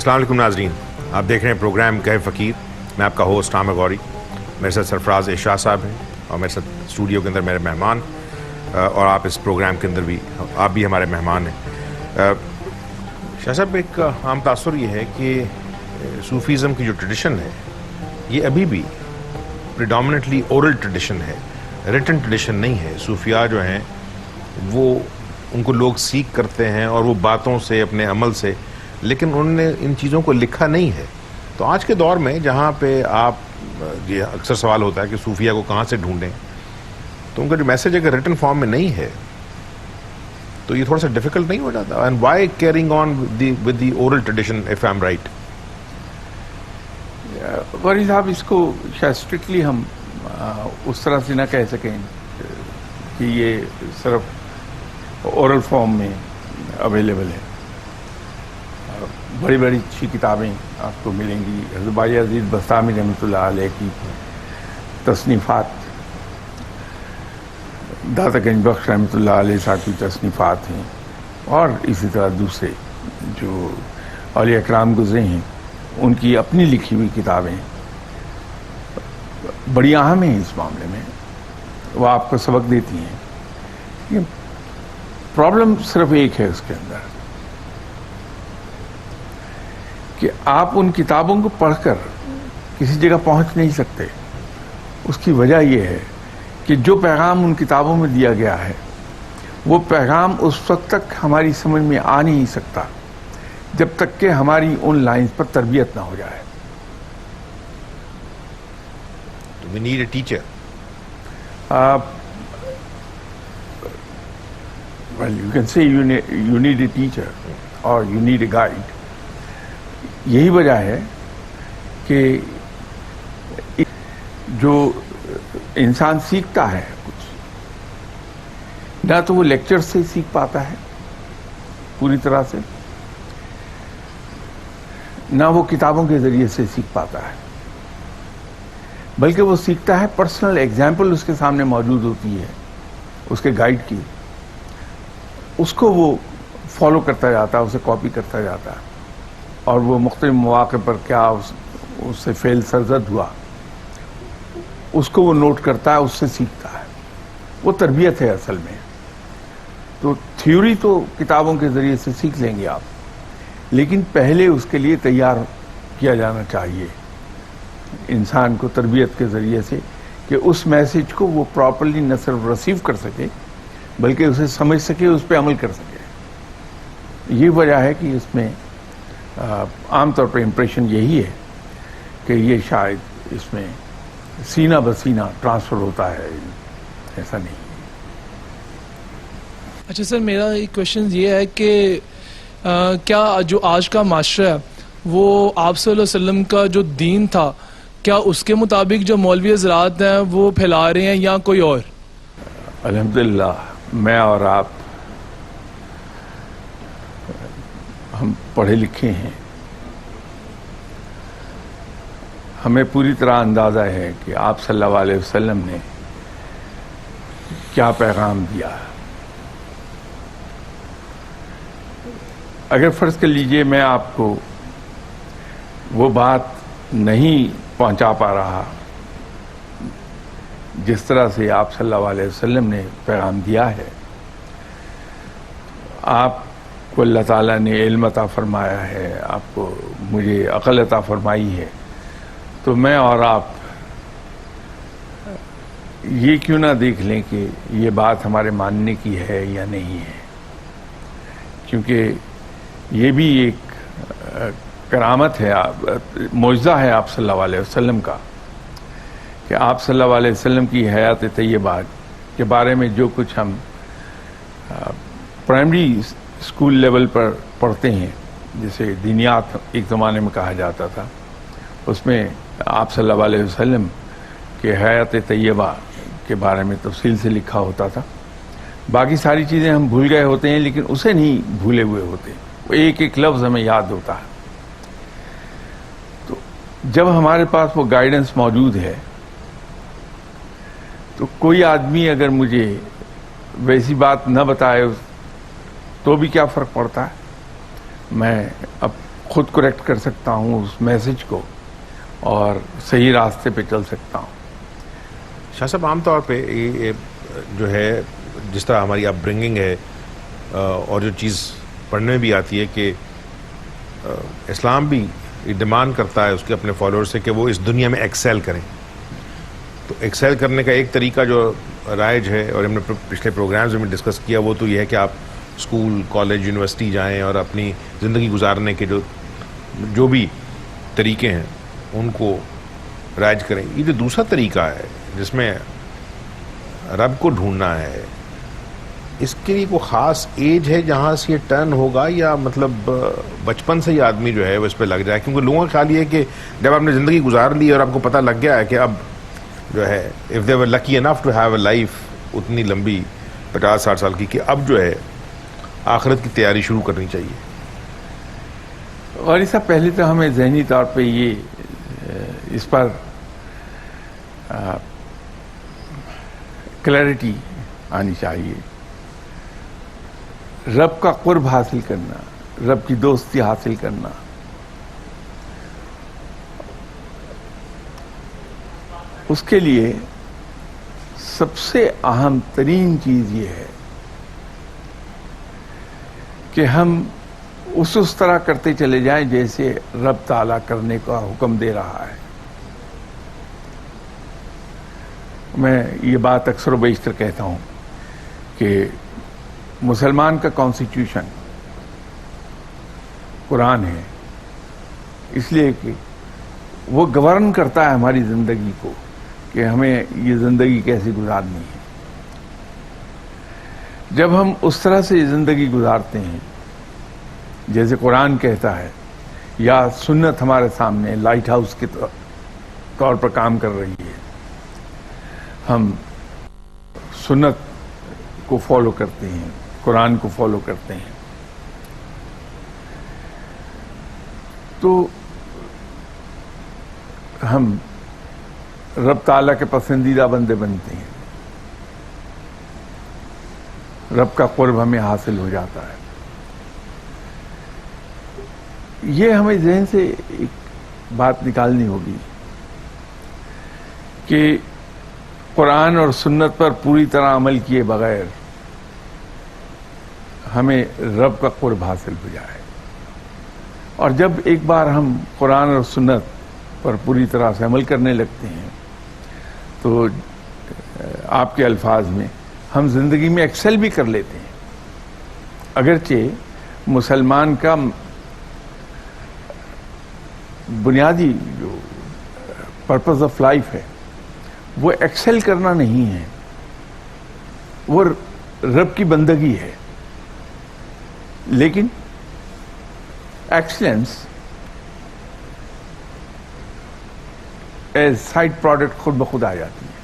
السلام علیکم ناظرین، آپ دیکھ رہے ہیں پروگرام کہف فقیر. میں آپ کا ہوسٹ عامر غوری. میرے ساتھ سرفراز اشاع صاحب ہیں اور میرے ساتھ اسٹوڈیو کے اندر میرے مہمان، اور آپ اس پروگرام کے اندر بھی آپ بھی ہمارے مہمان ہیں. شاہ صاحب، ایک عام تاثر یہ ہے کہ صوفیزم کی جو ٹریڈیشن ہے یہ ابھی بھی پریڈومننٹلی اورل ٹریڈیشن ہے، ریٹن ٹریڈیشن نہیں ہے. صوفیاء جو ہیں وہ ان کو لوگ سیکھ کرتے ہیں اور وہ باتوں سے، اپنے عمل سے، لیکن انہوں نے ان چیزوں کو لکھا نہیں ہے. تو آج کے دور میں جہاں پہ آپ یہ اکثر سوال ہوتا ہے کہ صوفیہ کو کہاں سے ڈھونڈیں، تو ان کا جو میسج اگر ریٹن فارم میں نہیں ہے تو یہ تھوڑا سا ڈیفیکلٹ نہیں ہو جاتا؟ And why carrying on with the oral tradition if I am right? Ghori صاحب، اس کو شاید اسٹرکٹلی ہم اس طرح سے نہ کہہ سکیں کہ یہ صرف اورل فارم میں اویلیبل ہے. بڑی بڑی اچھی کتابیں آپ کو ملیں گی. حضرت بائی عزیز بسطامی رحمۃ اللہ علیہ کی تصنیفات، داتا گنج بخش رحمۃ اللہ علیہ صاحب کی تصنیفات ہیں، اور اسی طرح دوسرے جو اولیاء اکرام گزرے ہیں ان کی اپنی لکھی ہوئی کتابیں بڑی اہم ہیں اس معاملے میں. وہ آپ کو سبق دیتی ہیں. پرابلم صرف ایک ہے اس کے اندر کہ آپ ان کتابوں کو پڑھ کر کسی جگہ پہنچ نہیں سکتے. اس کی وجہ یہ ہے کہ جو پیغام ان کتابوں میں دیا گیا ہے وہ پیغام اس وقت تک ہماری سمجھ میں آ نہیں سکتا جب تک کہ ہماری ان لائنز پر تربیت نہ ہو جائے. We need a teacher. Well, you can say you need a teacher or you need a guide. یہی وجہ ہے کہ جو انسان سیکھتا ہے کچھ، نہ تو وہ لیکچر سے سیکھ پاتا ہے پوری طرح سے، نہ وہ کتابوں کے ذریعے سے سیکھ پاتا ہے، بلکہ وہ سیکھتا ہے پرسنل ایگزامپل اس کے سامنے موجود ہوتی ہے اس کے گائیڈ کی، اس کو وہ فالو کرتا جاتا ہے، اسے کاپی کرتا جاتا ہے، اور وہ مختلف مواقع پر کیا اس سے فعل سرزد ہوا اس کو وہ نوٹ کرتا ہے، اس سے سیکھتا ہے. وہ تربیت ہے اصل میں. تو تھیوری تو کتابوں کے ذریعے سے سیکھ لیں گے آپ، لیکن پہلے اس کے لیے تیار کیا جانا چاہیے انسان کو تربیت کے ذریعے سے، کہ اس میسج کو وہ پراپرلی نہ صرف ریسیو کر سکے بلکہ اسے سمجھ سکے، اس پہ عمل کر سکے. یہ وجہ ہے کہ اس میں عام طور پر امپریشن یہی ہے کہ یہ شاید اس میں سینہ بسینہ ٹرانسفر ہوتا ہے. ایسا نہیں. اچھا سر، میرا ایک کوشچن یہ ہے کہ کیا جو آج کا معاشرہ ہے وہ آپ صلی اللہ علیہ وسلم کا جو دین تھا، کیا اس کے مطابق جو مولوی حضرات ہیں وہ پھیلا رہے ہیں یا کوئی اور؟ الحمدللہ میں اور آپ ہم پڑھے لکھے ہیں، ہمیں پوری طرح اندازہ ہے کہ آپ صلی اللہ علیہ وسلم نے کیا پیغام دیا. اگر فرض کر لیجئے میں آپ کو وہ بات نہیں پہنچا پا رہا جس طرح سے آپ صلی اللہ علیہ وسلم نے پیغام دیا ہے، آپ کو اللہ تعالیٰ نے علم عطا فرمایا ہے، آپ کو مجھے عقل عطا فرمائی ہے، تو میں اور آپ یہ کیوں نہ دیکھ لیں کہ یہ بات ہمارے ماننے کی ہے یا نہیں ہے. کیونکہ یہ بھی ایک کرامت ہے، معجزہ ہے آپ صلی اللہ علیہ وسلم کا، کہ آپ صلی اللہ علیہ وسلم کی حیات طیبہ کے بارے میں جو کچھ ہم پرائمری اسکول لیول پر پڑھتے ہیں، جسے دینیات ایک زمانے میں کہا جاتا تھا، اس میں آپ صلی اللہ علیہ وسلم کے حیات طیبہ کے بارے میں تفصیل سے لکھا ہوتا تھا. باقی ساری چیزیں ہم بھول گئے ہوتے ہیں، لیکن اسے نہیں بھولے ہوئے ہوتے، وہ ایک ایک لفظ ہمیں یاد ہوتا ہے. تو جب ہمارے پاس وہ گائیڈنس موجود ہے تو کوئی آدمی اگر مجھے ویسی بات نہ بتائے تو بھی کیا فرق پڑتا ہے. میں اب خود کریکٹ کر سکتا ہوں اس میسج کو اور صحیح راستے پہ چل سکتا ہوں. شاہ صاحب عام طور پہ یہ جو ہے جس طرح ہماری اپ برنگنگ ہے اور جو چیز پڑھنے میں بھی آتی ہے کہ اسلام بھی ڈیمانڈ کرتا ہے اس کے اپنے فالوور سے کہ وہ اس دنیا میں ایکسیل کریں. تو ایکسیل کرنے کا ایک طریقہ جو رائج ہے اور ہم نے پچھلے پروگرامز میں ڈسکس کیا وہ تو یہ ہے کہ آپ اسکول کالج یونیورسٹی جائیں اور اپنی زندگی گزارنے کے جو بھی طریقے ہیں ان کو رائج کریں. یہ جو دوسرا طریقہ ہے جس میں رب کو ڈھونڈنا ہے اس کے لیے کوئی خاص ایج ہے جہاں سے یہ ٹرن ہوگا یا مطلب بچپن سے ہی آدمی جو ہے وہ اس پہ لگ جائے؟ کیونکہ لوگوں کا خیال یہ ہے کہ جب آپ نے زندگی گزار لی اور آپ کو پتہ لگ گیا ہے کہ اب جو ہے if they were lucky enough to have a life اتنی لمبی 50-60 سال کی کہ اب جو ہے آخرت کی تیاری شروع کرنی چاہیے. اور اس سے پہلے تو ہمیں ذہنی طور پہ یہ اس پر کلیئرٹی آنی چاہیے. رب کا قرب حاصل کرنا، رب کی دوستی حاصل کرنا، اس کے لیے سب سے اہم ترین چیز یہ ہے کہ ہم اس طرح کرتے چلے جائیں جیسے رب تعالیٰ کرنے کا حکم دے رہا ہے. میں یہ بات اکثر و بیشتر کہتا ہوں کہ مسلمان کا کانسٹیٹیوشن قرآن ہے، اس لیے کہ وہ گورن کرتا ہے ہماری زندگی کو کہ ہمیں یہ زندگی کیسے گزارنی ہے. جب ہم اس طرح سے زندگی گزارتے ہیں جیسے قرآن کہتا ہے یا سنت ہمارے سامنے لائٹ ہاؤس کے طور پر کام کر رہی ہے، ہم سنت کو فالو کرتے ہیں، قرآن کو فالو کرتے ہیں، تو ہم رب تعالیٰ کے پسندیدہ بندے بنتے ہیں، رب کا قرب ہمیں حاصل ہو جاتا ہے. یہ ہمیں ذہن سے ایک بات نکالنی ہوگی کہ قرآن اور سنت پر پوری طرح عمل کیے بغیر ہمیں رب کا قرب حاصل ہو جائے. اور جب ایک بار ہم قرآن اور سنت پر پوری طرح سے عمل کرنے لگتے ہیں تو آپ کے الفاظ میں ہم زندگی میں ایکسل بھی کر لیتے ہیں. اگرچہ مسلمان کا بنیادی جو پرپز آف لائف ہے وہ ایکسل کرنا نہیں ہے، وہ رب کی بندگی ہے. لیکن ایکسلنس ایز سائڈ پروڈکٹ خود بخود آ جاتی ہے.